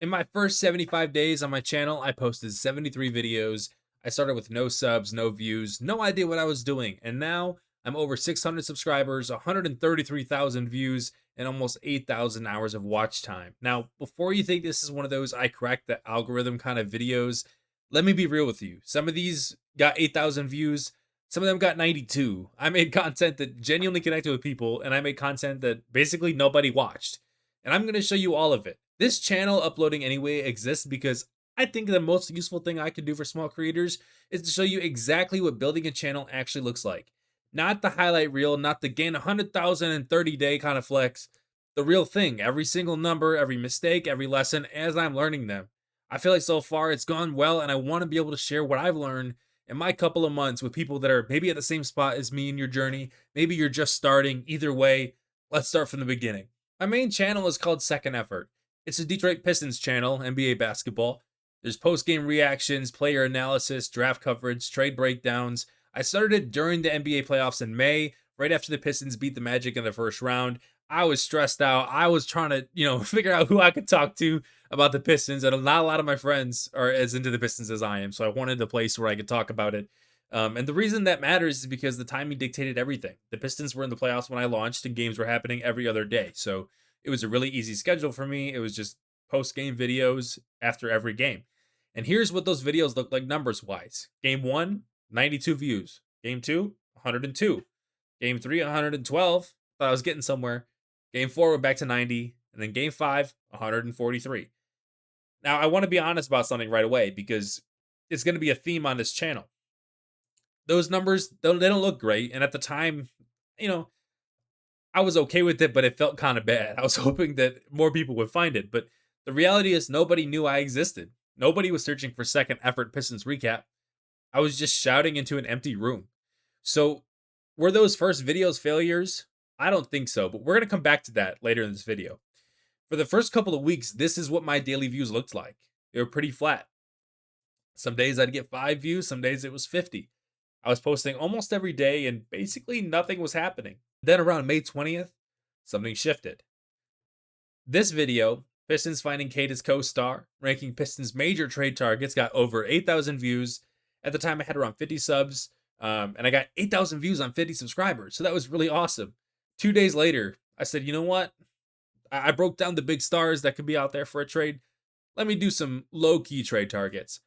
In my first 75 days on my channel, I posted 73 videos. I started with no subs, no views, no idea what I was doing. And now I'm over 600 subscribers, 133,000 views, and almost 8,000 hours of watch time. Now, before you think this is one of those I cracked the algorithm kind of videos, let me be real with you. Some of these got 8,000 views, some of them got 92. I made content that genuinely connected with people, and I made content that basically nobody watched. And I'm going to show you all of it. This channel, Uploading Anyway, exists because I think the most useful thing I can do for small creators is to show you exactly what building a channel actually looks like. Not the highlight reel, not the gain 100,000 in 30 day kind of flex. The real thing, every single number, every mistake, every lesson as I'm learning them. I feel like so far it's gone well, and I want to be able to share what I've learned in my couple of months with people that are maybe at the same spot as me in your journey. Maybe you're just starting. Either way, let's start from the beginning. My main channel is called Second Effort. It's a Detroit Pistons channel, NBA basketball. There's post-game reactions, player analysis, draft coverage, trade breakdowns. I started it during the NBA playoffs in May, right after the Pistons beat the Magic in the first round. I was stressed out. I was trying to, figure out who I could talk to about the Pistons, and not a lot of my friends are as into the Pistons as I am. So I wanted a place where I could talk about it. And the reason that matters is because the timing dictated everything. The Pistons were in the playoffs when I launched, and games were happening every other day. So it was a really easy schedule for me. It was just post game videos after every game. And here's what those videos look like numbers wise. Game 1, 92 views. Game 2, 102. Game 3, 112. Thought I was getting somewhere. Game 4, we're back to 90. And then game 5, 143. Now, I want to be honest about something right away because it's going to be a theme on this channel. Those numbers, they don't look great. And at the time, you know, I was okay with it, but it felt kind of bad. I was hoping that more people would find it, but the reality is nobody knew I existed. Nobody was searching for Second Effort Pistons recap. I was just shouting into an empty room. So, were those first videos failures? I don't think so, but we're going to come back to that later in this video. For the first couple of weeks, this is what my daily views looked like. They were pretty flat. Some days I'd get 5 views, some days it was 50. I was posting almost every day and basically nothing was happening. Then around May 20th, something shifted. This video, Pistons finding Kate as co-star, ranking Pistons major trade targets, got over 8,000 views. At the time, I had around 50 subs, and I got 8,000 views on 50 subscribers. So that was really awesome. 2 days later, I said, you know what? I broke down the big stars that could be out there for a trade. Let me do some low-key trade targets.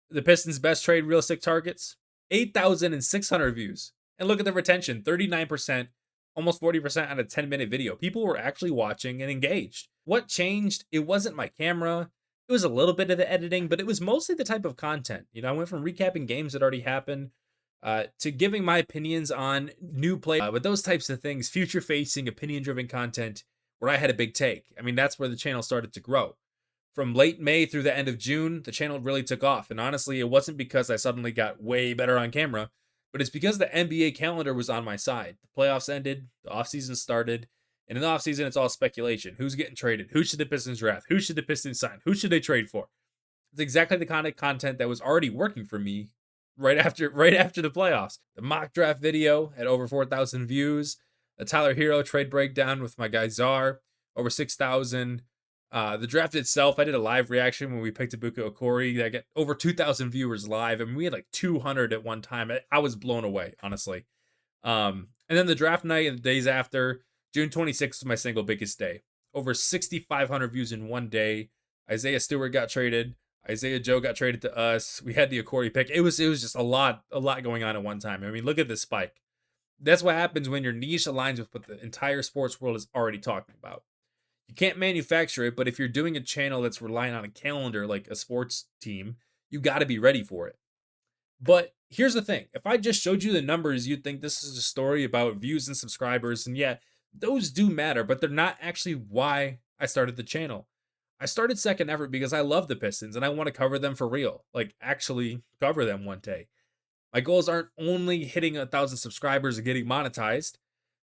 The Pistons' best trade realistic targets, 8,600 views. And look at the retention, 39%, almost 40% on a 10-minute video. People were actually watching and engaged. What changed? It wasn't my camera. It was a little bit of the editing, but it was mostly the type of content. I went from recapping games that already happened to giving my opinions on new play. With those types of things, future-facing, opinion-driven content, where I had a big take. I mean, that's where the channel started to grow. From late May through the end of June, the channel really took off. And honestly, it wasn't because I suddenly got way better on camera, but it's because the NBA calendar was on my side. The playoffs ended, the offseason started, and in the offseason, it's all speculation. Who's getting traded? Who should the Pistons draft? Who should the Pistons sign? Who should they trade for? It's exactly the kind of content that was already working for me right after the playoffs. The mock draft video had over 4,000 views. The Tyler Hero trade breakdown with my guy Czar, over 6,000. The draft itself, I did a live reaction when we picked Ibuka Okori. I got over 2,000 viewers live, and we had like 200 at one time. I was blown away, honestly. And then the draft night and the days after, June 26th was my single biggest day. Over 6,500 views in one day. Isaiah Stewart got traded. Isaiah Joe got traded to us. We had the Okori pick. It was just a lot going on at one time. I mean, look at this spike. That's what happens when your niche aligns with what the entire sports world is already talking about. You can't manufacture it, but if you're doing a channel that's relying on a calendar like a sports team, you got to be ready for it. But here's the thing. If I just showed you the numbers, you'd think this is a story about views and subscribers. And yeah, those do matter, but they're not actually why I started the channel. I started Second Effort because I love the Pistons and I want to cover them for real. Like, actually cover them one day. My goals aren't only hitting 1,000 subscribers and getting monetized.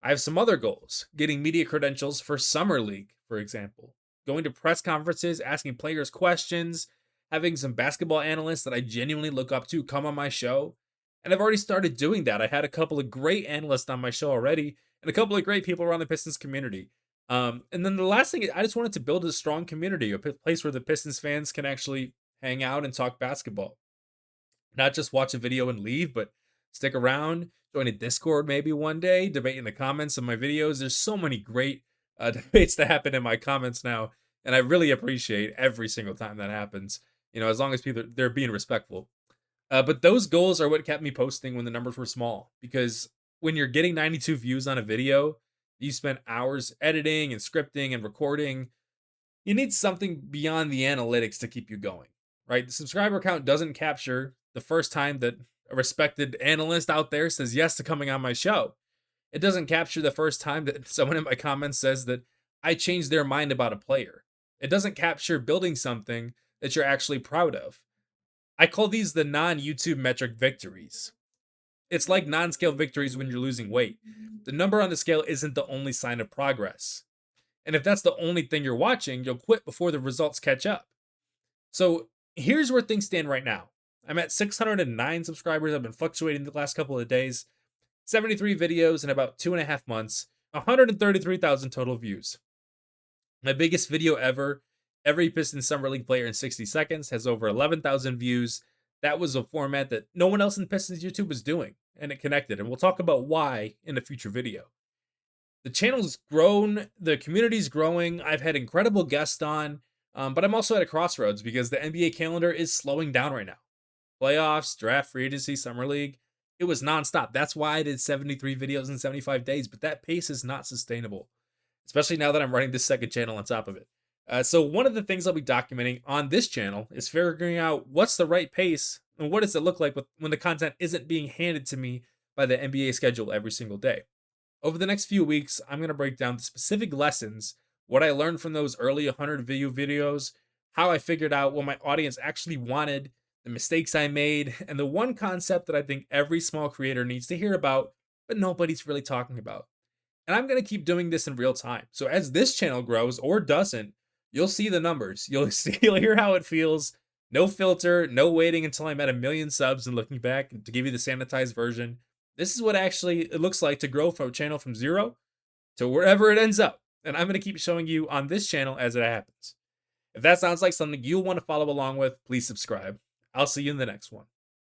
I have some other goals. Getting media credentials for Summer League, for example. Going to press conferences, asking players questions, having some basketball analysts that I genuinely look up to come on my show. And I've already started doing that. I had a couple of great analysts on my show already, and a couple of great people around the Pistons community. And then the last thing, I just wanted to build a strong community, a place where the Pistons fans can actually hang out and talk basketball, not just watch a video and leave, but stick around, join a Discord maybe one day, debate in the comments of my videos. There's so many great debates that happen in my comments now, and I really appreciate every single time that happens. As long as people they're being respectful. But those goals are what kept me posting when the numbers were small. Because when you're getting 92 views on a video, you spent hours editing and scripting and recording. You need something beyond the analytics to keep you going, right? The subscriber count doesn't capture the first time that a respected analyst out there says yes to coming on my show. It doesn't capture the first time that someone in my comments says that I changed their mind about a player. It doesn't capture building something that you're actually proud of. I call these the non YouTube metric victories. It's like non scale victories when you're losing weight. The number on the scale isn't the only sign of progress. And if that's the only thing you're watching, you'll quit before the results catch up. So here's where things stand right now. I'm at 609 subscribers. I've been fluctuating the last couple of days. 73 videos in about 2.5 months. 133,000 total views. My biggest video ever. Every Pistons Summer League player in 60 seconds has over 11,000 views. That was a format that no one else in Pistons YouTube was doing, and it connected. And we'll talk about why in a future video. The channel's grown, the community's growing. I've had incredible guests on, but I'm also at a crossroads because the NBA calendar is slowing down right now. Playoffs, draft, free agency, summer league, it was nonstop. That's why I did 73 videos in 75 days, but that pace is not sustainable, especially now that I'm running this second channel on top of it. So one of the things I'll be documenting on this channel is figuring out what's the right pace and what does it look like when the content isn't being handed to me by the NBA schedule every single day. Over the next few weeks, I'm going to break down the specific lessons, what I learned from those early 100 view videos, how I figured out what my audience actually wanted, the mistakes I made, and the one concept that I think every small creator needs to hear about, but nobody's really talking about. And I'm going to keep doing this in real time. So as this channel grows or doesn't, you'll see the numbers. You'll hear how it feels. No filter, no waiting until I'm at 1 million subs and looking back to give you the sanitized version. This is what actually it looks like to grow from a channel from 0 to wherever it ends up. And I'm going to keep showing you on this channel as it happens. If that sounds like something you'll want to follow along with, please subscribe. I'll see you in the next one.